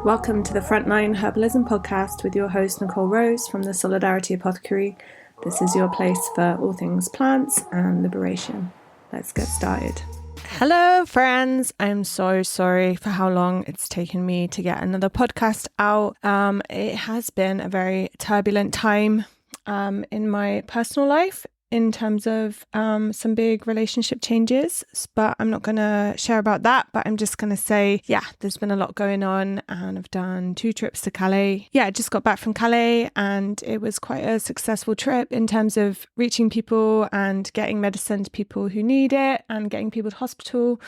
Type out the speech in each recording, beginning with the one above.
Welcome to the Frontline Herbalism podcast with your host Nicole Rose from the Solidarity Apothecary. This is your place for all things plants and liberation. Let's get started. Hello friends, I'm so sorry for how long it's taken me to get another podcast out. It has been a very turbulent time in my personal life in terms of some big relationship changes, but I'm not going to share about that, but I'm just going to say, there's been a lot going on and I've done 2 trips to Calais. I just got back from Calais and it was quite a successful trip in terms of reaching people and getting medicine to people who need it and getting people to hospital.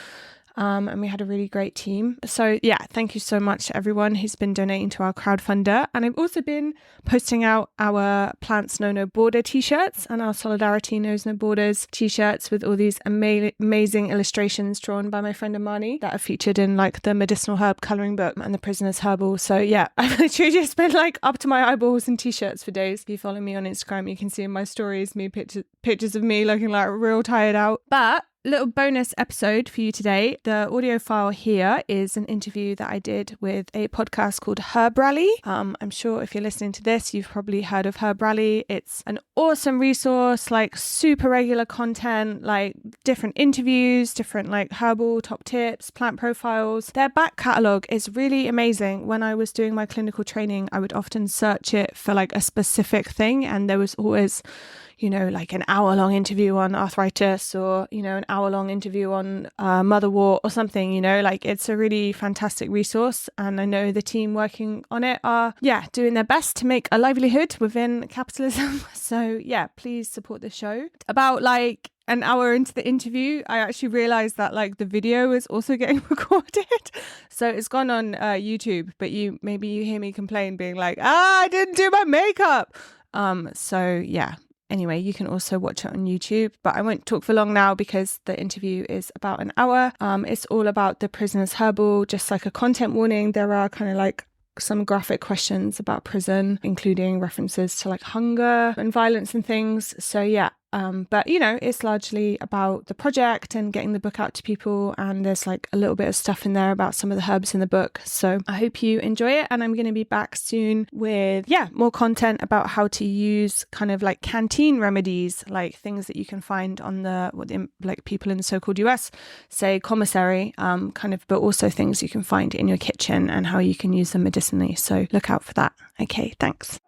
And we had a really great team. So thank you so much to everyone who's been donating to our crowdfunder. And I've also been posting out our Plants Know No Border t-shirts and our Solidarity Knows No Borders t-shirts with all these amazing illustrations drawn by my friend Amani that are featured in like the medicinal herb colouring book and the Prisoner's Herbal. So I've literally just been like up to my eyeballs in t-shirts for days. If you follow me on Instagram, you can see in my stories pictures of me looking like real tired out. But little bonus episode for you today. The audio file here is an interview that I did with a podcast called Herbal. I'm sure if you're listening to this, you've probably heard of Herbal. It's an awesome resource, like super regular content, like different interviews, different like herbal top tips, plant profiles. Their back catalogue is really amazing. When I was doing my clinical training, I would often search it for like a specific thing, and there was always like an hour-long interview on arthritis or, an hour-long interview on motherwort or something, like it's a really fantastic resource. And I know the team working on it are, doing their best to make a livelihood within capitalism. So please support the show. About like an hour into the interview, I actually realized that like the video is also getting recorded. So it's gone on YouTube, but maybe you hear me complain being like, I didn't do my makeup. Anyway, you can also watch it on YouTube, but I won't talk for long now because the interview is about an hour. It's all about the Prisoner's Herbal. Just like a content warning, there are kind of like some graphic questions about prison, including references to like hunger and violence and things. So but it's largely about the project and getting the book out to people, and there's like a little bit of stuff in there about some of the herbs in the book. So I hope you enjoy it, and I'm going to be back soon with more content about how to use kind of like canteen remedies, like things that you can find on like people in the so-called US say commissary, but also things you can find in your kitchen and how you can use them medicinally. So look out for that. Okay, thanks.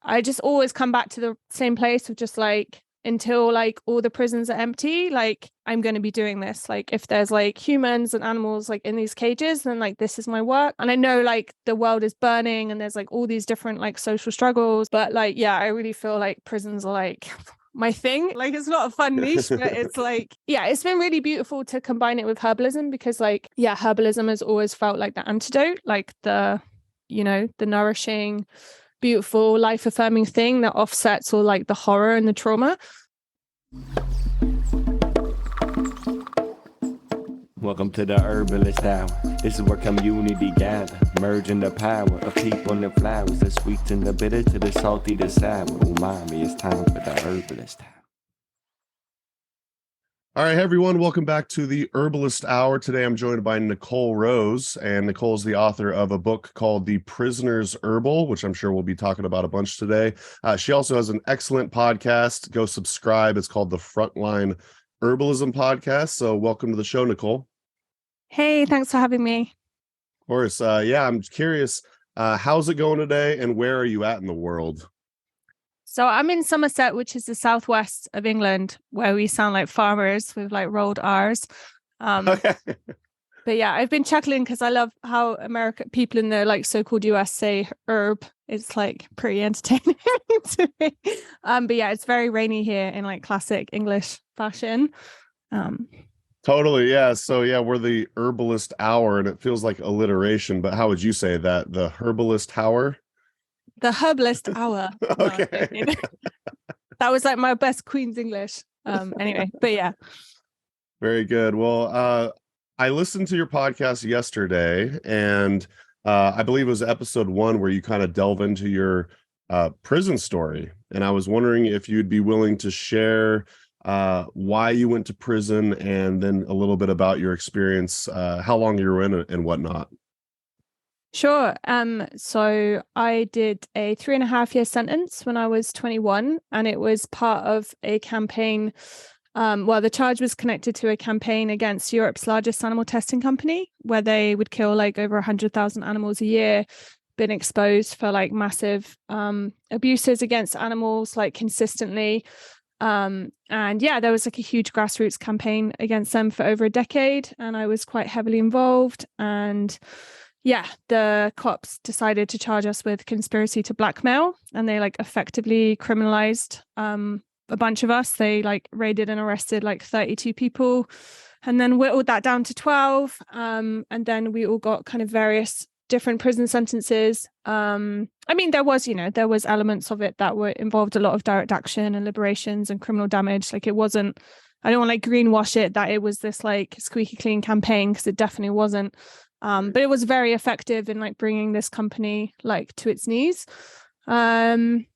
I just always come back to the same place of just like, until like all the prisons are empty, like I'm going to be doing this. Like if there's like humans and animals like in these cages, then like this is my work. And I know like the world is burning and there's like all these different like social struggles, but like, I really feel like prisons are like my thing. Like it's not a fun niche, but it's like, it's been really beautiful to combine it with herbalism because like, herbalism has always felt like the antidote, like the nourishing, beautiful, life-affirming thing that offsets all like the horror and the trauma. Welcome to the Herbalist Hour. This is where community gather, merging the power of people and flowers, the sweet and the bitter to the salty, the sour. Umami, it's time for the Herbalist Hour. All right, everyone, welcome back to the Herbalist Hour. Today I'm joined by Nicole Rose, and Nicole's the author of a book called The Prisoner's Herbal, which I'm sure we'll be talking about a bunch today. She also has an excellent podcast. Go subscribe. It's called the Frontline Herbalism Podcast. So welcome to the show, Nicole. Hey, thanks for having me. Of course. I'm curious, how's it going today, and where are you at in the world? So I'm in Somerset, which is the southwest of England, where we sound like farmers with like rolled R's. Okay. But I've been chuckling because I love how people in the like so-called US say herb. It's like pretty entertaining to me. But it's very rainy here in like classic English fashion. Totally. Yeah. So we're the Herbalist Hour, and it feels like alliteration, but how would you say that? The Herbalist Hour? The Herbalist Hour. Okay. That was like my best Queen's English. Anyway, but Very good. Well, I listened to your podcast yesterday, and I believe it was episode 1 where you kind of delve into your prison story. And I was wondering if you'd be willing to share why you went to prison, and then a little bit about your experience, how long you were in and whatnot. Sure. So I did a 3.5 year sentence when I was 21, and it was part of a campaign. Well, the charge was connected to a campaign against Europe's largest animal testing company, where they would kill like over 100,000 animals a year, been exposed for like massive abuses against animals like consistently. And yeah, there was like a huge grassroots campaign against them for over a decade, and I was quite heavily involved. And yeah, the cops decided to charge us with conspiracy to blackmail, and they like effectively criminalized a bunch of us. They like raided and arrested like 32 people, and then whittled that down to 12. And then we all got kind of various different prison sentences. I mean, there was elements of it that were involved a lot of direct action and liberations and criminal damage. Like it wasn't, I don't want to like greenwash it that it was this like squeaky clean campaign, because it definitely wasn't. But it was very effective in like bringing this company like to its knees. And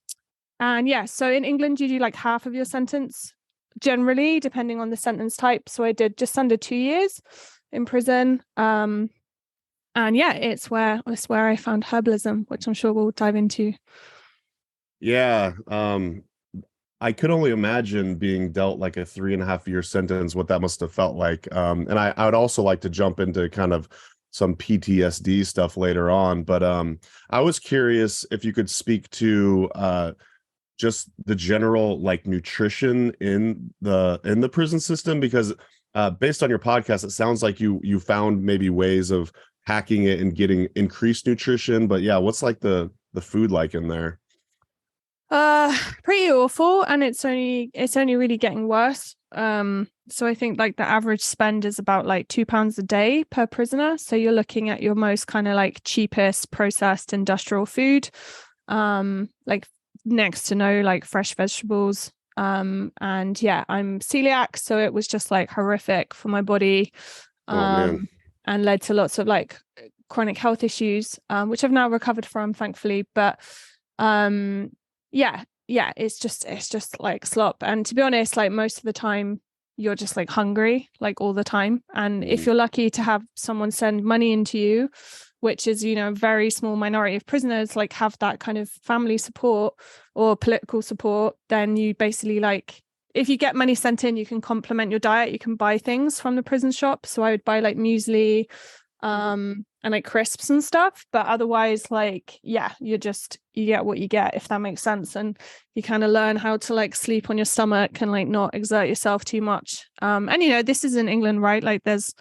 yeah, so in England, you do like half of your sentence generally, depending on the sentence type. So I did just under 2 years in prison. And yeah, it's where I found herbalism, which I'm sure we'll dive into. Yeah. I could only imagine being dealt like a 3.5 year sentence, what that must have felt like. And I would also like to jump into kind of some PTSD stuff later on, but I was curious if you could speak to just the general like nutrition in the prison system, because based on your podcast, it sounds like you found maybe ways of hacking it and getting increased nutrition. But yeah, what's like the food like in there? Pretty awful, and it's only really getting worse. So I think like the average spend is about like £2 a day per prisoner. So you're looking at your most kind of like cheapest processed industrial food, like next to no like fresh vegetables. And yeah, I'm celiac, so it was just like horrific for my body, Oh man. and led to lots of like chronic health issues, which I've now recovered from, thankfully. But yeah, it's just like slop. And to be honest, like most of the time you're just like hungry like all the time. And if you're lucky to have someone send money into you, which is, you know, a very small minority of prisoners like have that kind of family support or political support, then you basically like, if you get money sent in, you can complement your diet. You can buy things from the prison shop. So I would buy like muesli, and like crisps and stuff, but otherwise like yeah, you get what you get, if that makes sense. And you kind of learn how to like sleep on your stomach and like not exert yourself too much. And you know, this is in England, right? Like there's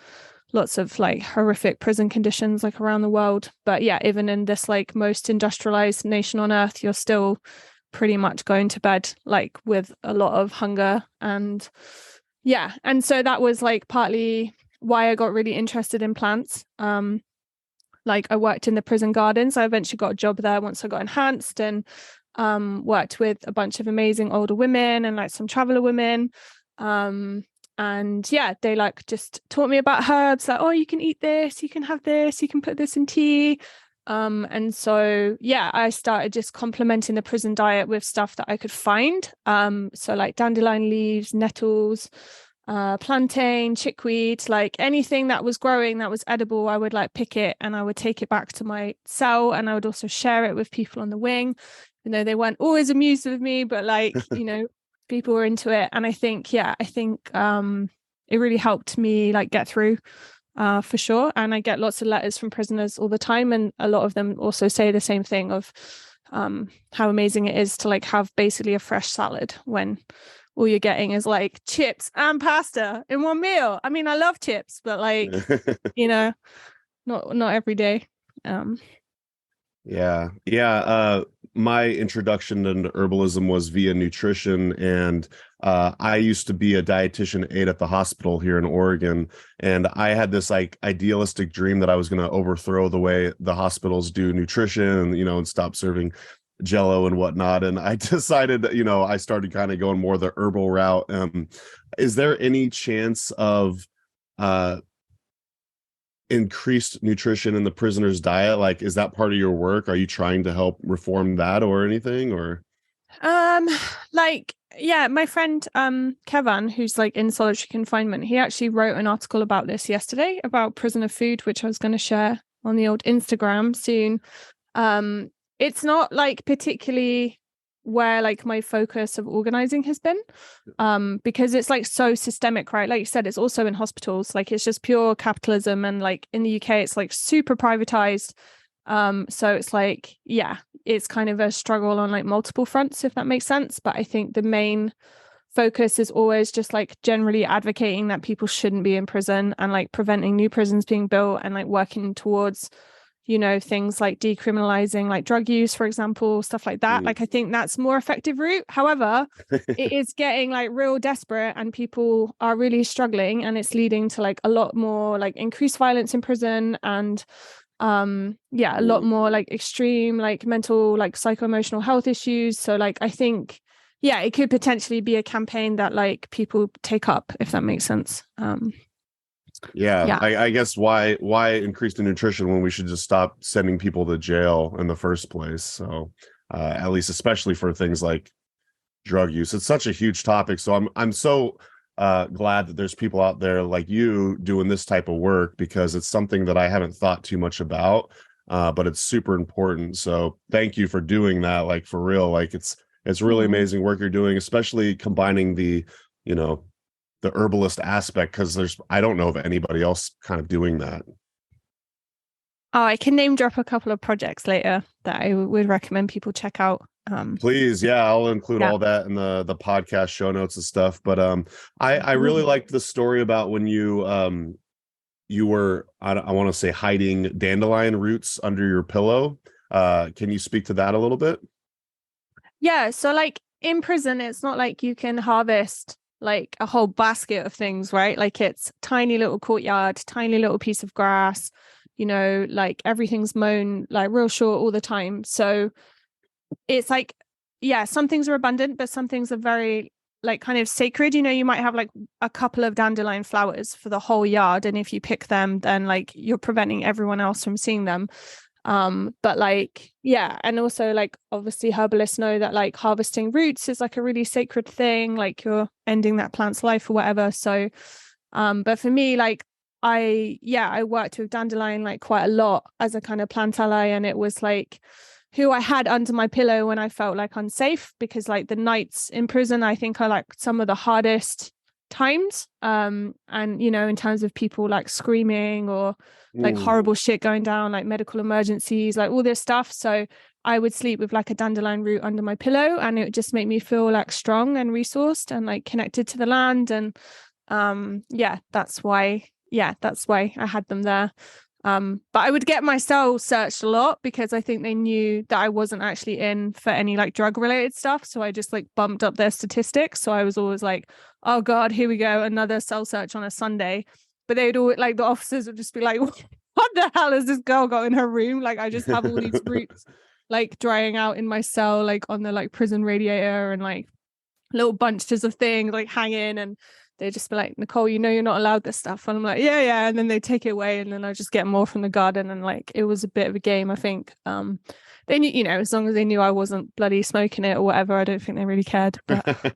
lots of like horrific prison conditions like around the world, but yeah, even in this like most industrialized nation on earth, you're still pretty much going to bed like with a lot of hunger. And yeah, and so that was like partly why I got really interested in plants. Like I worked in the prison gardens. I eventually got a job there once I got enhanced, and worked with a bunch of amazing older women and like some traveler women. And yeah, they like just taught me about herbs, like, oh, you can eat this, you can have this, you can put this in tea. And so yeah, I started just complementing the prison diet with stuff that I could find. So like dandelion leaves, nettles, plantain, chickweed, like anything that was growing that was edible, I would like pick it and I would take it back to my cell, and I would also share it with people on the wing. You know, they weren't always amused with me, but like, you know, people were into it. And I think it really helped me like get through, for sure. And I get lots of letters from prisoners all the time, and a lot of them also say the same thing of how amazing it is to like have basically a fresh salad when all you're getting is like chips and pasta in one meal. I mean, I love chips, but like, you know, not every day. Yeah. My introduction into herbalism was via nutrition, and I used to be a dietitian aide at the hospital here in Oregon, and I had this like idealistic dream that I was going to overthrow the way the hospitals do nutrition, you know, and stop serving Jello and whatnot. And I decided that, you know, I started kind of going more the herbal route. Is there any chance of increased nutrition in the prisoner's diet? Like, is that part of your work? Are you trying to help reform that or anything? Or Like Yeah, my friend Kevin, who's like in solitary confinement, he actually wrote an article about this yesterday about prisoner food, which I was going to share on the old Instagram soon. It's not like particularly where like my focus of organizing has been, because it's like so systemic, right? Like you said, it's also in hospitals, like it's just pure capitalism, and like in the UK it's like super privatized. So it's like, yeah, it's kind of a struggle on like multiple fronts, if that makes sense. But I think the main focus is always just like generally advocating that people shouldn't be in prison, and like preventing new prisons being built, and like working towards, you know, things like decriminalizing like drug use, for example, stuff like that. Like I think that's more effective route. However, it is getting like real desperate, and people are really struggling, and it's leading to like a lot more like increased violence in prison, and a lot more like extreme like mental like psycho-emotional health issues. So like I think, yeah, it could potentially be a campaign that like people take up, if that makes sense. I guess why increase the nutrition when we should just stop sending people to jail in the first place? So at least especially for things like drug use, it's such a huge topic. So I'm so glad that there's people out there like you doing this type of work, because it's something that I haven't thought too much about, but it's super important. So thank you for doing that. Like for real, like it's really amazing work you're doing, especially combining the, you know, the herbalist aspect, because I don't know of anybody else kind of doing that. Oh, I can name drop a couple of projects later that I would recommend people check out. Please, yeah, I'll include all that in the podcast show notes and stuff. But I really liked the story about when you were, I want to say, hiding dandelion roots under your pillow. Can you speak to that a little bit? Yeah, so like in prison, it's not like you can harvest like a whole basket of things, right? Like it's tiny little courtyard, tiny little piece of grass, you know, like everything's mown like real short all the time. So it's like, yeah, some things are abundant, but some things are very like kind of sacred. You know, you might have like a couple of dandelion flowers for the whole yard, and if you pick them, then like you're preventing everyone else from seeing them. But like, yeah, and also like obviously herbalists know that like harvesting roots is like a really sacred thing, like you're ending that plant's life or whatever. So but for me, like I worked with dandelion like quite a lot as a kind of plant ally, and it was like who I had under my pillow when I felt like unsafe, because like the nights in prison I think are like some of the hardest times, and you know, in terms of people like screaming or like horrible shit going down, like medical emergencies, like all this stuff. So I would sleep with like a dandelion root under my pillow, and it would just make me feel like strong and resourced and like connected to the land. And that's why I had them there. But I would get my cell searched a lot, because I think they knew that I wasn't actually in for any like drug related stuff. So I just like bumped up their statistics. So I was always like, oh God, here we go, another cell search on a Sunday. But they would always, like, the officers would just be like, what the hell has this girl got in her room? Like, I just have all these roots like drying out in my cell, like on the like prison radiator, and like little bunches of things like hanging, and they'd just be like, Nicole, you know, you're not allowed this stuff. And I'm like, yeah. And then they take it away, and then I just get more from the garden. And like, it was a bit of a game, I think. They knew, you know, as long as they knew I wasn't bloody smoking it or whatever, I don't think they really cared. But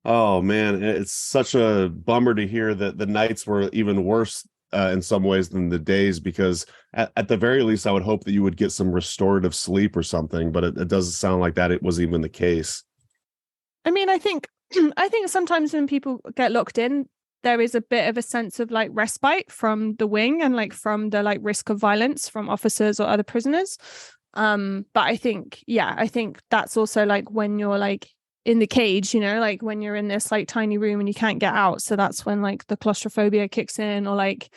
oh man, it's such a bummer to hear that the nights were even worse in some ways than the days, because at the very least I would hope that you would get some restorative sleep or something, but it doesn't sound like that it was even the case. I mean, I think sometimes when people get locked in, there is a bit of a sense of like respite from the wing, and like from the like risk of violence from officers or other prisoners. But I think that's also like when you're like in the cage, you know, like when you're in this like tiny room and you can't get out. So that's when like the claustrophobia kicks in, or like,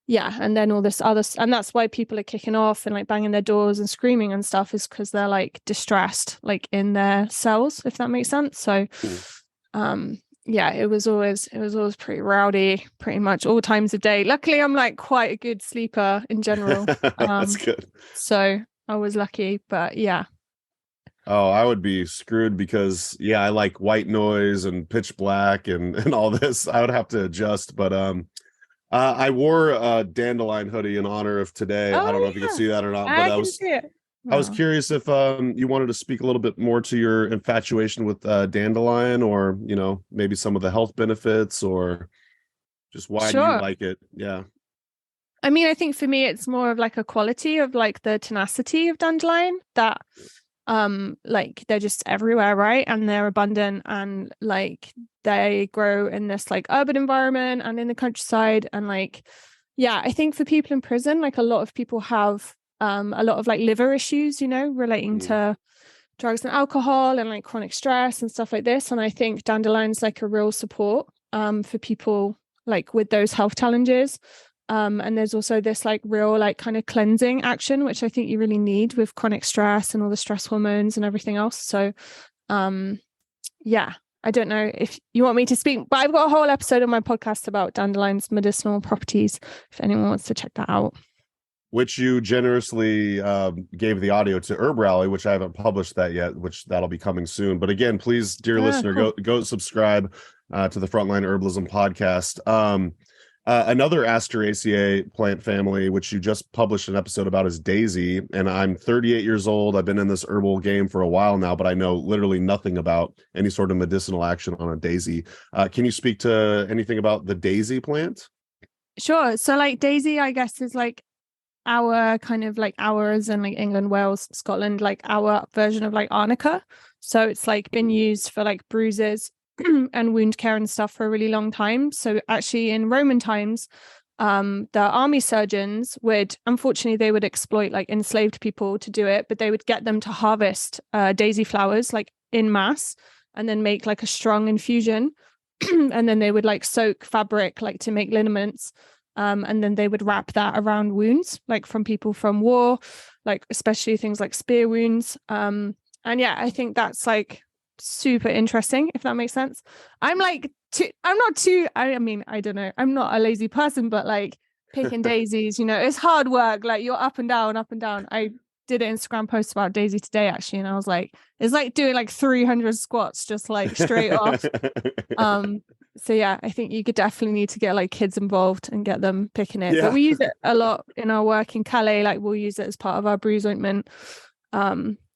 yeah. And then all this other, and that's why people are kicking off and like banging their doors and screaming and stuff, is because they're like distressed, like in their cells, if that makes sense. So, it was always pretty rowdy, pretty much all times of day. Luckily, I'm like quite a good sleeper in general. That's good. So I was lucky, but yeah. Oh, I would be screwed, because I like white noise and pitch black and all this. I would have to adjust, but I wore a dandelion hoodie in honor of today. I don't know if you can see that or not, but I can see it. I was curious if you wanted to speak a little bit more to your infatuation with dandelion, or maybe some of the health benefits, or just why do you Sure. like it? Yeah. I mean, I think for me, it's more of like a quality of like the tenacity of dandelion that like they're just everywhere, right? And they're abundant, and like they grow in this like urban environment and in the countryside. And like, yeah, I think for people in prison, like a lot of people have a lot of like liver issues, relating to drugs and alcohol and like chronic stress and stuff like this. And I think dandelion's like a real support for people like with those health challenges. And there's also this like real like kind of cleansing action, which I think you really need with chronic stress and all the stress hormones and everything else. So yeah, I don't know if you want me to speak, but I've got a whole episode on my podcast about dandelion's medicinal properties, if anyone wants to check that out. Which you generously gave the audio to Herb Rally, which I haven't published that yet, which that'll be coming soon. But again, please, dear listener, cool. go subscribe to the Frontline Herbalism podcast. Another Asteraceae plant family, which you just published an episode about, is daisy. And I'm 38 years old. I've been in this herbal game for a while now, but I know literally nothing about any sort of medicinal action on a daisy. Can you speak to anything about the daisy plant? Sure. So like daisy, I guess, is like our kind of like ours in like England, Wales, Scotland, like our version of like arnica. So it's like been used for like bruises and wound care and stuff for a really long time. So actually in Roman times, the army surgeons unfortunately they would exploit like enslaved people to do it, but they would get them to harvest daisy flowers like in mass and then make like a strong infusion. And then they would like soak fabric like to make liniments. And then they would wrap that around wounds, like from people from war, like especially things like spear wounds. And yeah, I think that's like super interesting, if that makes sense. I mean, I don't know. I'm not a lazy person, but like picking daisies, it's hard work. Like you're up and down, up and down. I did an Instagram post about daisy today, actually. And I was like, it's like doing like 300 squats, just like straight off. So yeah, I think you could definitely need to get like kids involved and get them picking it. Yeah. But we use it a lot in our work in Calais. Like we'll use it as part of our bruise ointment.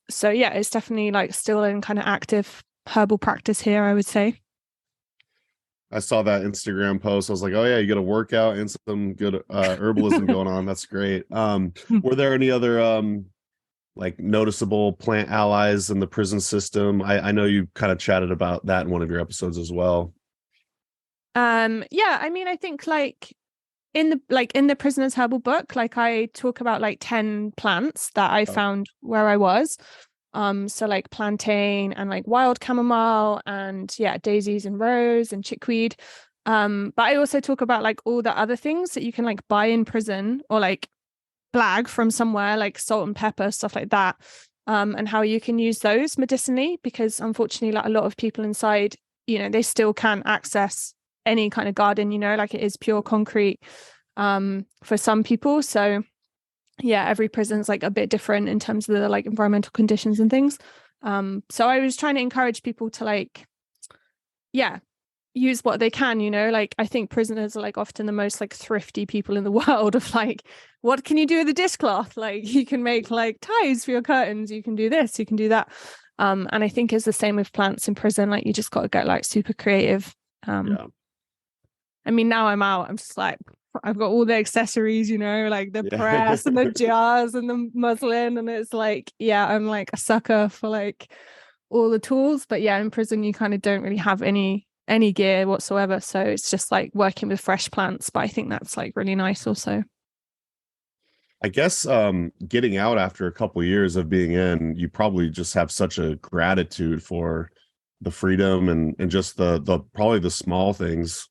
So yeah, it's definitely like still in kind of active herbal practice here, I would say. I saw that Instagram post. I was like, oh yeah, you got a workout and some good herbalism going on. That's great. Were there any other like noticeable plant allies in the prison system? I know you kind of chatted about that in one of your episodes as well. Yeah, I mean, I think like in the Prisoner's Herbal book, like I talk about like 10 plants that I found where I was. So like plantain and like wild chamomile and yeah, daisies and rose and chickweed. But I also talk about like all the other things that you can like buy in prison or like blag from somewhere, like salt and pepper, stuff like that. And how you can use those medicinally, because unfortunately, like a lot of people inside, they still can't access any kind of garden, like it is pure concrete for some people. So yeah, every prison's like a bit different in terms of the like environmental conditions and things. So I was trying to encourage people to like, yeah, use what they can, like I think prisoners are like often the most like thrifty people in the world of like, what can you do with a dishcloth? Like you can make like ties for your curtains, you can do this, you can do that. And I think it's the same with plants in prison. Like you just got to get like super creative. Yeah. I mean, now I'm out, I'm just like, I've got all the accessories, like the press and the jars and the muslin. And it's like, yeah, I'm like a sucker for like all the tools. But yeah, in prison, you kind of don't really have any gear whatsoever. So it's just like working with fresh plants. But I think that's like really nice also. I guess getting out after a couple of years of being in, you probably just have such a gratitude for the freedom and just the probably the small things.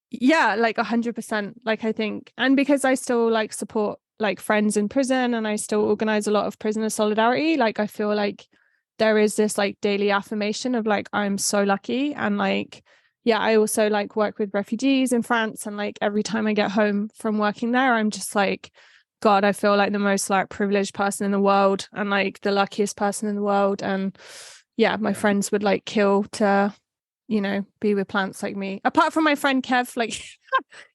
Yeah, like 100%. Like I think, and because I still like support like friends in prison and I still organize a lot of prisoner solidarity, like I feel like there is this like daily affirmation of like, I'm so lucky. And like, yeah, I also like work with refugees in France. And like every time I get home from working there, I'm just like, God, I feel like the most like privileged person in the world and like the luckiest person in the world. And yeah, my friends would like kill to be with plants like me. Apart from my friend Kev, like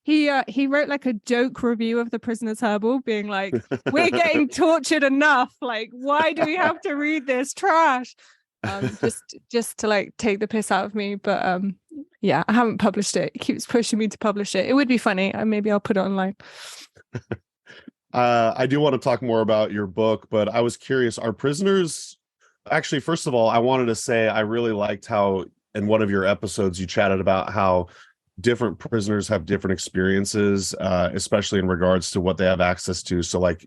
he wrote like a joke review of the Prisoner's Herbal, being like, we're getting tortured enough. Like, why do we have to read this trash? Just to like take the piss out of me. But yeah, I haven't published it. He keeps pushing me to publish it. It would be funny. Maybe I'll put it online. I do want to talk more about your book, but I was curious, are prisoners actually, first of all, I wanted to say I really liked how in one of your episodes you chatted about how different prisoners have different experiences, especially in regards to what they have access to. So like,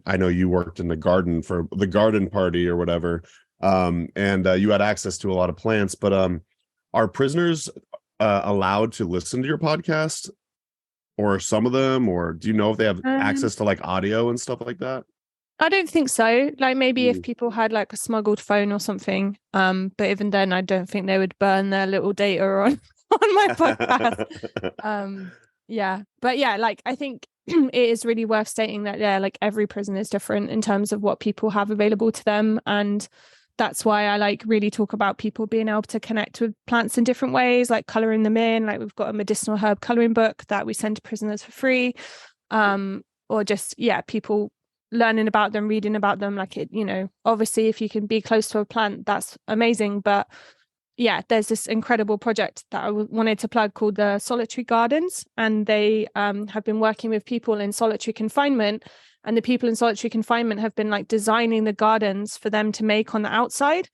I know you worked in the garden for the garden party or whatever, and you had access to a lot of plants, but are prisoners allowed to listen to your podcast, or some of them, or do you know if they have access to like audio and stuff like that? I don't think so. Like maybe if people had like a smuggled phone or something. But even then, I don't think they would burn their little data on my podcast. Yeah. But yeah, like I think it is really worth stating that, yeah, like every prison is different in terms of what people have available to them. And that's why I like really talk about people being able to connect with plants in different ways, like coloring them in. Like we've got a medicinal herb coloring book that we send to prisoners for free. Or just, yeah, people learning about them, reading about them. Like it, obviously if you can be close to a plant, that's amazing. But yeah, there's this incredible project that I wanted to plug called the Solitary Gardens. And they have been working with people in solitary confinement. And the people in solitary confinement have been like designing the gardens for them to make on the outside.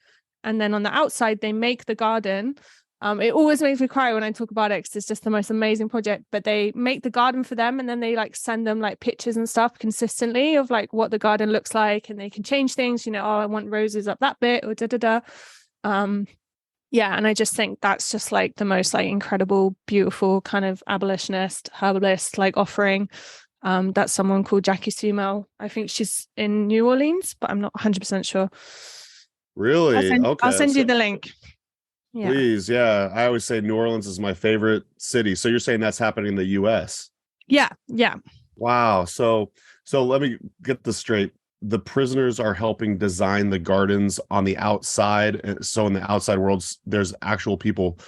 And then on the outside, they make the garden. It always makes me cry when I talk about it because it's just the most amazing project. But they make the garden for them, and then they like send them like pictures and stuff consistently of like what the garden looks like, and they can change things. I want roses up that bit or Yeah, and I just think that's just like the most like incredible, beautiful kind of abolitionist, herbalist like offering. That's someone called Jackie Sumel. I think she's in New Orleans, but I'm not 100% sure. Really? I'll send you the link. Yeah. Please. Yeah. I always say New Orleans is my favorite city. So you're saying that's happening in the US? Yeah. Yeah. Wow. So let me get this straight. The prisoners are helping design the gardens on the outside. So in the outside world, there's actual people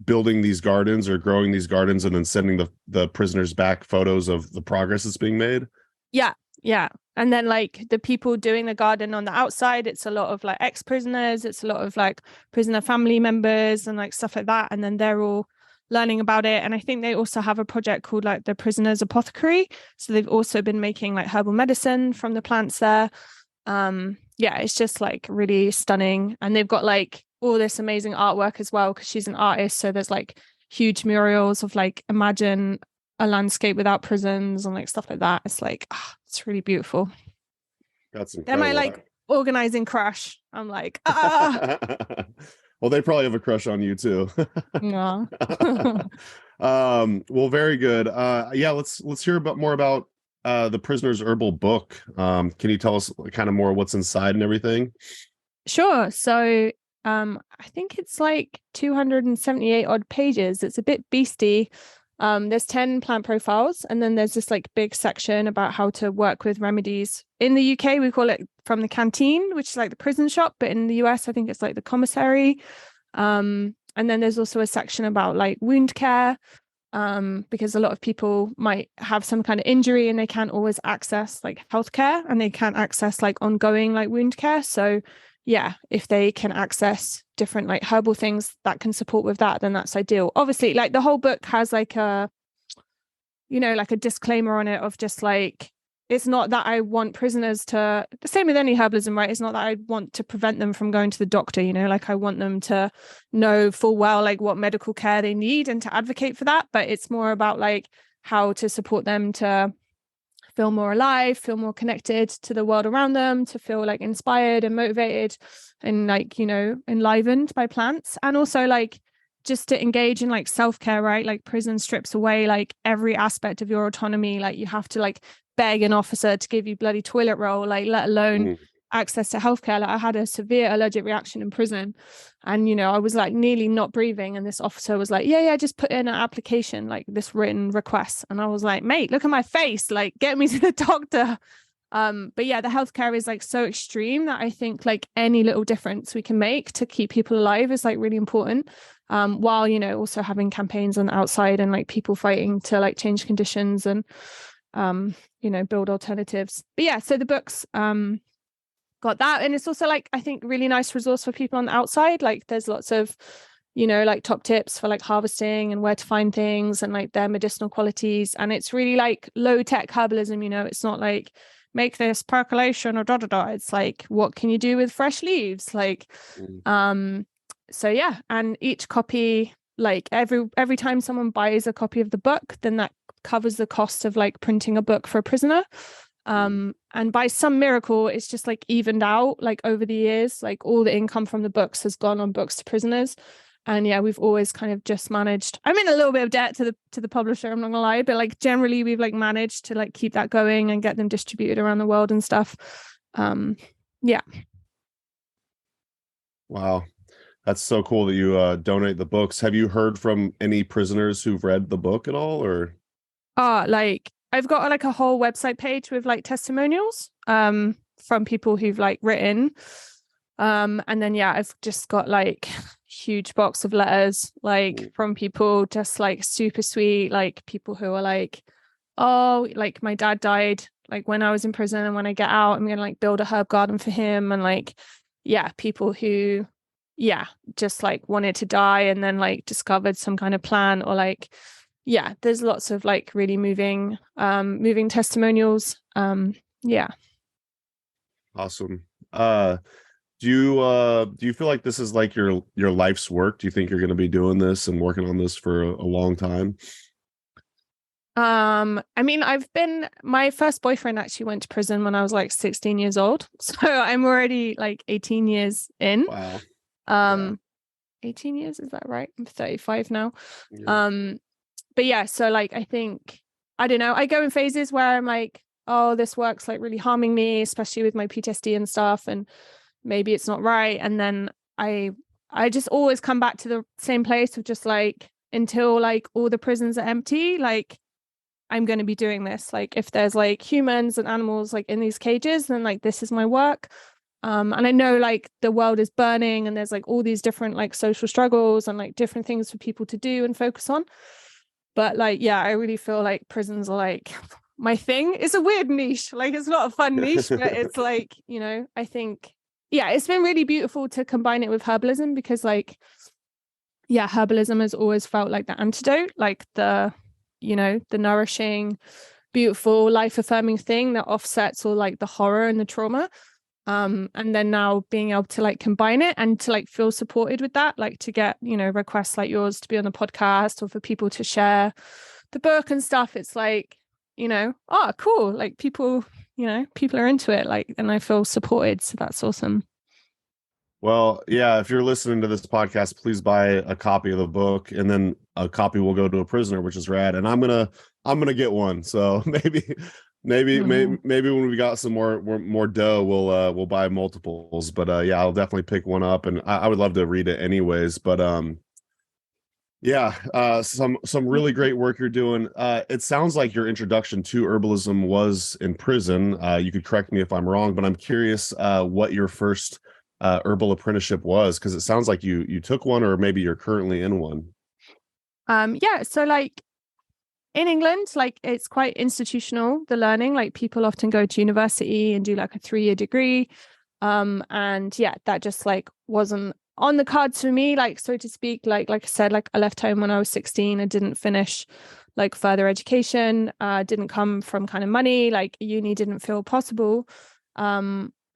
building these gardens or growing these gardens and then sending the prisoners back photos of the progress that's being made. Yeah. Yeah. And then like the people doing the garden on the outside, it's a lot of like ex-prisoners, it's a lot of like prisoner family members and like stuff like that. And then they're all learning about it. And I think they also have a project called like the Prisoner's Apothecary. So they've also been making like herbal medicine from the plants there. Yeah, it's just like really stunning. And they've got like all this amazing artwork as well, because she's an artist. So there's like huge murals of like imagine a landscape without prisons and like stuff like that. It's like, it's really beautiful. That's incredible. They're my like organizing crush. I'm like, Well, they probably have a crush on you too. Yeah. Well, very good. Yeah, let's hear more about the Prisoner's Herbal book. Can you tell us kind of more what's inside and everything? Sure. So I think it's like 278 odd pages. It's a bit beastie. There's 10 plant profiles, and then there's this like big section about how to work with remedies. In the UK, we call it from the canteen, which is like the prison shop, but in the US, I think it's like the commissary. And then there's also a section about like wound care, because a lot of people might have some kind of injury and they can't always access like healthcare, and they can't access like ongoing like wound care. So yeah, if they can access different like herbal things that can support with that, then that's ideal. Obviously, like the whole book has like a, like a disclaimer on it of just like, it's not that I want prisoners to, the same with any herbalism, right? It's not that I want to prevent them from going to the doctor, like I want them to know full well like what medical care they need and to advocate for that. But it's more about like how to support them to feel more alive, feel more connected to the world around them, to feel like inspired and motivated and like, enlivened by plants. And also like just to engage in like self-care, right? Like prison strips away like every aspect of your autonomy. Like you have to like beg an officer to give you bloody toilet roll, like let alone access to healthcare. Like I had a severe allergic reaction in prison, and I was like nearly not breathing, and this officer was like, yeah, just put in an application, like this written request. And I was like, mate, look at my face, like get me to the doctor. But yeah, the healthcare is like so extreme that I think like any little difference we can make to keep people alive is like really important. While, you know, also having campaigns on the outside and like people fighting to like change conditions and, you know, build alternatives. But yeah, so the books, got that. And it's also like, I think really nice resource for people on the outside. Like there's lots of, you know, like top tips for like harvesting and where to find things and like their medicinal qualities. And it's really like low tech herbalism, you know, it's not like make this percolation or da da da. It's like, what can you do with fresh leaves? Like, so yeah. And each copy, like every time someone buys a copy of the book, then that covers the cost of like printing a book for a prisoner. And by some miracle, it's just like evened out like over the years, like all the income from the books has gone on books to prisoners. And yeah, we've always kind of just managed, I'm in a little bit of debt to the publisher, I'm not gonna lie, but like generally we've like managed to like keep that going and get them distributed around the world and stuff. Yeah. Wow. That's so cool that you donate the books. Have you heard from any prisoners who've read the book at all, or? Like I've got like a whole website page with like testimonials from people who've like written. And then yeah, I've just got like huge box of letters like from people just like super sweet, like people who are like, oh, like my dad died like when I was in prison, and when I get out I'm gonna like build a herb garden for him. And like, yeah, people who just like wanted to die and then like discovered some kind of plan, or like, yeah, there's lots of like really moving testimonials. Yeah. Awesome. Do you feel like this is like your life's work? Do you think you're going to be doing this and working on this for a long time? I mean, my first boyfriend actually went to prison when I was like 16 years old. So I'm already like 18 years in. Wow. 18 years, is that right? I'm 35 now. Yeah. But yeah, so like I think, I don't know, I go in phases where I'm like, oh, this work's like really harming me, especially with my PTSD and stuff, and maybe it's not right. And then I just always come back to the same place of just like, until like all the prisons are empty, like I'm going to be doing this. Like if there's like humans and animals like in these cages, then like this is my work. And I know like the world is burning and there's like all these different like social struggles and like different things for people to do and focus on. But like, yeah, I really feel like prisons are like my thing. It's a weird niche. Like it's not a fun niche, but it's like, you know, I think, yeah, it's been really beautiful to combine it with herbalism, because like, yeah, herbalism has always felt like the antidote, like the, you know, the nourishing, beautiful, life affirming thing that offsets all like the horror and the trauma. And then now being able to like combine it and to like feel supported with that, like to get, you know, requests like yours to be on the podcast or for people to share the book and stuff. It's like, you know, oh, cool. Like people, you know, people are into it, like, and I feel supported. So that's awesome. Well, yeah, if you're listening to this podcast, please buy a copy of the book, and then a copy will go to a prisoner, which is rad. And I'm gonna get one. So maybe when we got some more dough, we'll buy multiples. But yeah, I'll definitely pick one up, and I would love to read it anyways. But yeah, some really great work you're doing. It sounds like your introduction to herbalism was in prison. You could correct me if I'm wrong, but I'm curious what your first herbal apprenticeship was, because it sounds like you took one, or maybe you're currently in one. Yeah, so like in England, like it's quite institutional, the learning, like people often go to university and do like a 3-year degree. And yeah, that just like wasn't on the cards for me, like, so to speak. Like I said, like I left home when I was 16. I didn't finish like further education, didn't come from kind of money, like uni didn't feel possible.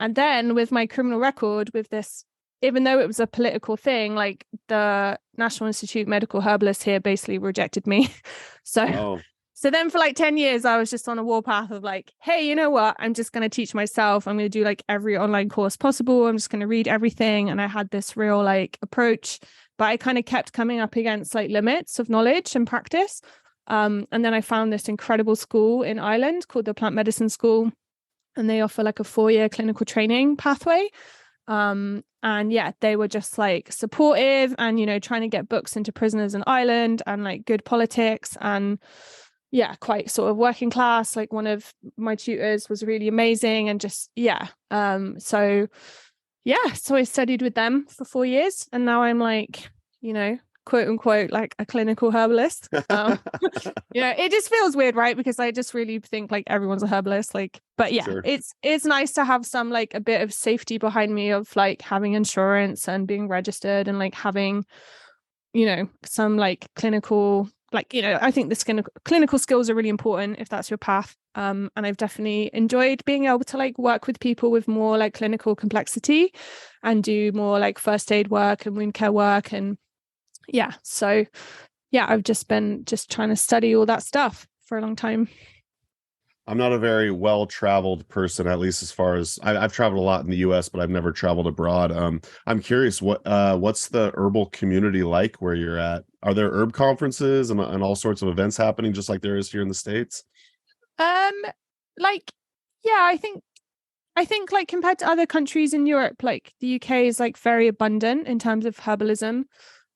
And then with my criminal record, with this, even though it was a political thing, like the National Institute Medical Herbalist here basically rejected me. So then for like 10 years, I was just on a warpath of like, hey, you know what? I'm just going to teach myself. I'm going to do like every online course possible. I'm just going to read everything. And I had this real like approach, but I kind of kept coming up against like limits of knowledge and practice. And then I found this incredible school in Ireland called the Plant Medicine School. And they offer like a 4-year clinical training pathway. And yeah, they were just like supportive and, you know, trying to get books into prisoners in Ireland and like good politics. And quite sort of working class. Like one of my tutors was really amazing, and just so I studied with them for 4 years, and now I'm like, quote unquote, like a clinical herbalist. It just feels weird, right? Because I just really think like everyone's a herbalist, like, but yeah, sure. It's nice to have some like a bit of safety behind me of like having insurance and being registered and like having, some like clinical, like, I think this clinical skills are really important if that's your path. And I've definitely enjoyed being able to like work with people with more like clinical complexity and do more like first aid work and wound care work. And I've just been trying to study all that stuff for a long time. I'm not a very well-traveled person, at least as far as I've traveled a lot in the US, but I've never traveled abroad. I'm curious, what's the herbal community like where you're at? Are there herb conferences and all sorts of events happening just like there is here in the States? I think like compared to other countries in Europe, like the UK is like very abundant in terms of herbalism.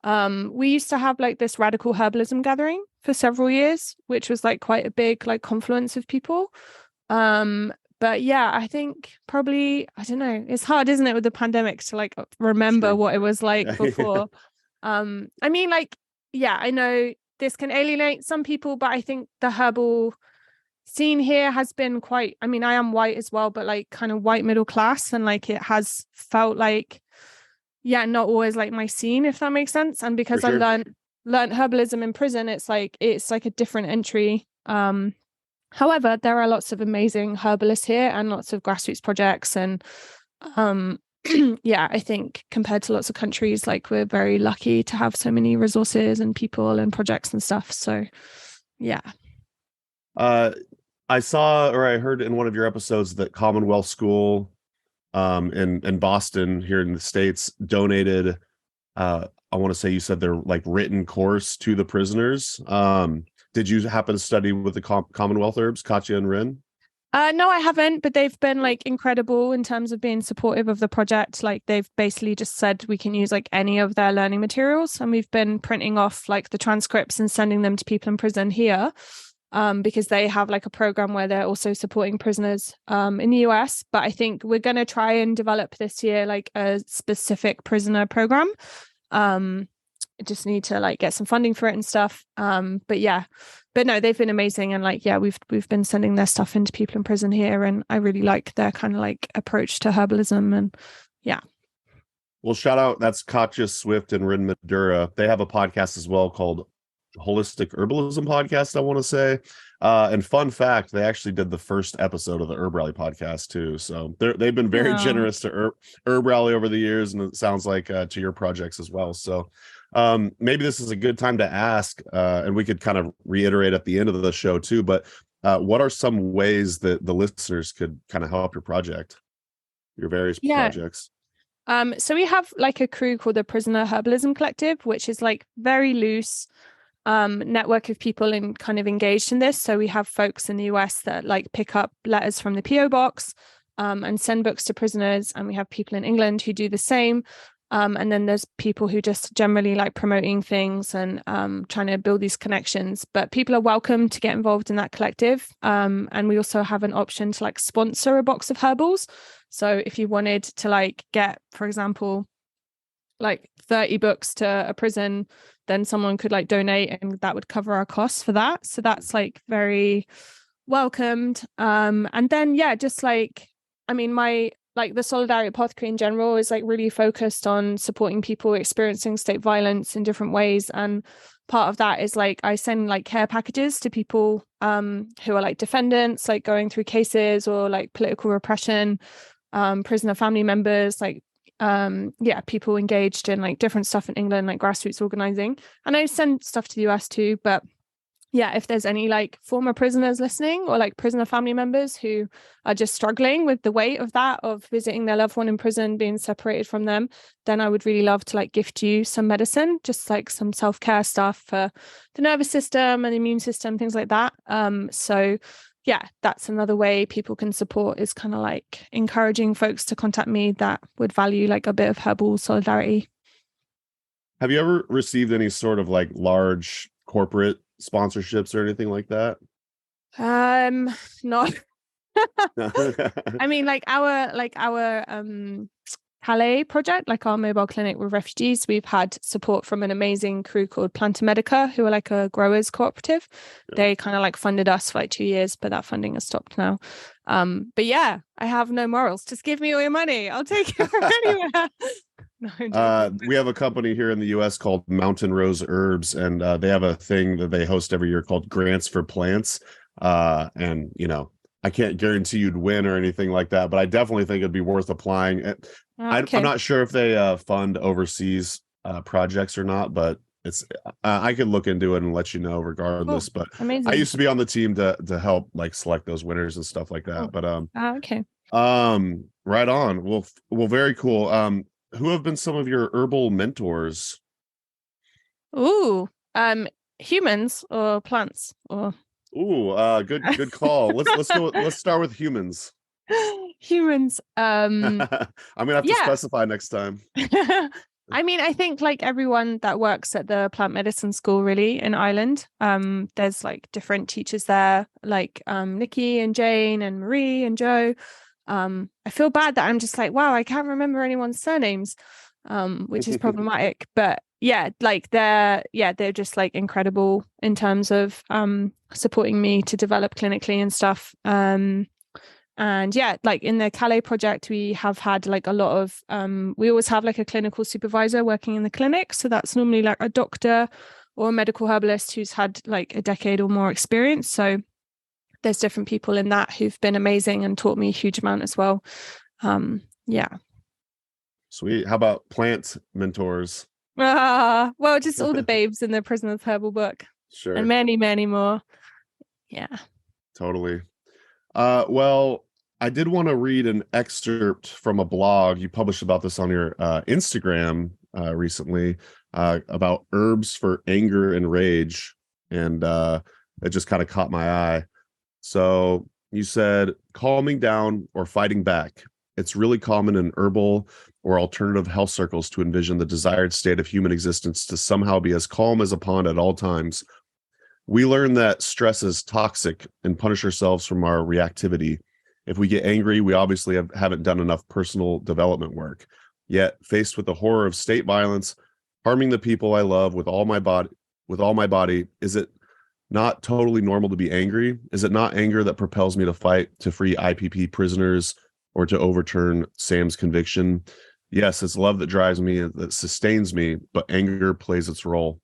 We used to have like this radical herbalism gathering for several years, which was like quite a big like confluence of people. But yeah, I think probably, I don't know, it's hard, isn't it, with the pandemic to like remember what it was like before. I mean, like, yeah, I know this can alienate some people, but I think the herbal scene here has been quite, I mean, I am white as well, but like kind of white middle class, and like it has felt like, not always like my scene, if that makes sense. And because I learned herbalism in prison, it's like a different entry. However, there are lots of amazing herbalists here and lots of grassroots projects. And I think compared to lots of countries, like we're very lucky to have so many resources and people and projects and stuff. So yeah. I saw, or I heard in one of your episodes that Commonwealth School in Boston here in the States donated, I want to say you said their like written course to the prisoners. Did you happen to study with the Commonwealth herbs, Katya and Rin? No, I haven't, but they've been like incredible in terms of being supportive of the project. Like they've basically just said we can use like any of their learning materials, and we've been printing off like the transcripts and sending them to people in prison here. Because they have like a program where they're also supporting prisoners in the US. But I think we're going to try and develop this year like a specific prisoner program. Just need to like get some funding for it and stuff. But no, they've been amazing. And like, we've been sending their stuff into people in prison here. And I really like their kind of like approach to herbalism. And yeah. Well, shout out. That's Katya Swift and Rin Madura. They have a podcast as well called Holistic Herbalism Podcast, I want to say. And fun fact, they actually did the first episode of the Herb Rally podcast too. So they've been very generous to Herb Rally over the years, and it sounds like to your projects as well. So maybe this is a good time to ask, and we could kind of reiterate at the end of the show too, but what are some ways that the listeners could kind of help your project, your various projects? So we have like a crew called the Prisoner Herbalism Collective, which is like very loose network of people and kind of engaged in this. So we have folks in the US that like pick up letters from the PO box and send books to prisoners, and we have people in England who do the same. And then there's people who just generally like promoting things and trying to build these connections. But people are welcome to get involved in that collective. And we also have an option to like sponsor a box of herbals. So if you wanted to like get, for example, like 30 books to a prison, then someone could like donate, and that would cover our costs for that. So that's like very welcomed. And then just like, I mean, the Solidarity Apothecary in general is like really focused on supporting people experiencing state violence in different ways. And part of that is like I send like care packages to people who are like defendants, like going through cases, or like political repression, prisoner family members, like people engaged in like different stuff in England, like grassroots organizing. And I send stuff to the US too, but if there's any like former prisoners listening, or like prisoner family members who are just struggling with the weight of that, of visiting their loved one in prison, being separated from them, then I would really love to like gift you some medicine, just like some self-care stuff for the nervous system and immune system, things like that. That's another way people can support, is kind of like encouraging folks to contact me that would value like a bit of herbal solidarity. Have you ever received any sort of like large corporate sponsorships or anything like that? Not. I mean, our Calais project, like our mobile clinic with refugees, we've had support from an amazing crew called Planta Medica, who are like a growers cooperative. Yeah. They kind of like funded us for like 2 years, but that funding has stopped now. But yeah, I have no morals. Just give me all your money. I'll take it from anywhere. No, we have a company here in the US called Mountain Rose Herbs, and they have a thing that they host every year called Grants for Plants. And you know, I can't guarantee you'd win or anything like that, but I definitely think it'd be worth applying. Okay. I'm not sure if they fund overseas projects or not, but it's I could look into it and let you know regardless. Cool. But amazing. I used to be on the team to help like select those winners and stuff like that. Cool. But okay. Right on. Well, very cool. Who have been some of your herbal mentors? Ooh, humans or plants or. Ooh, good call. Let's go. Let's start with humans. Humans. I'm gonna have to specify next time. I mean, I think like everyone that works at the plant medicine school really in Ireland, there's like different teachers there, like Nikki and Jane and Marie and Joe. I feel bad that I'm just like, wow, I can't remember anyone's surnames, which is problematic. But yeah, like they're just like incredible in terms of supporting me to develop clinically and stuff. And yeah, like in the Calais project, we have had like a lot of we always have like a clinical supervisor working in the clinic. So that's normally like a doctor or a medical herbalist who's had like a decade or more experience. So there's different people in that who've been amazing and taught me a huge amount as well. Yeah. Sweet. How about plant mentors? Well, just all the babes in the Prisoner's Herbal book. Sure. And many, many more. Yeah. Totally. Well, I did want to read an excerpt from a blog you published about this on your Instagram recently about herbs for anger and rage. And it just kind of caught my eye. So you said calming down or fighting back. It's really common in herbal or alternative health circles to envision the desired state of human existence to somehow be as calm as a pond at all times. We learn that stress is toxic and punish ourselves from our reactivity. If we get angry, we obviously haven't done enough personal development work. Yet, faced with the horror of state violence, harming the people I love with all my body, is it not totally normal to be angry? Is it not anger that propels me to fight to free IPP prisoners or to overturn Sam's conviction? Yes, it's love that drives me, that sustains me, but anger plays its role.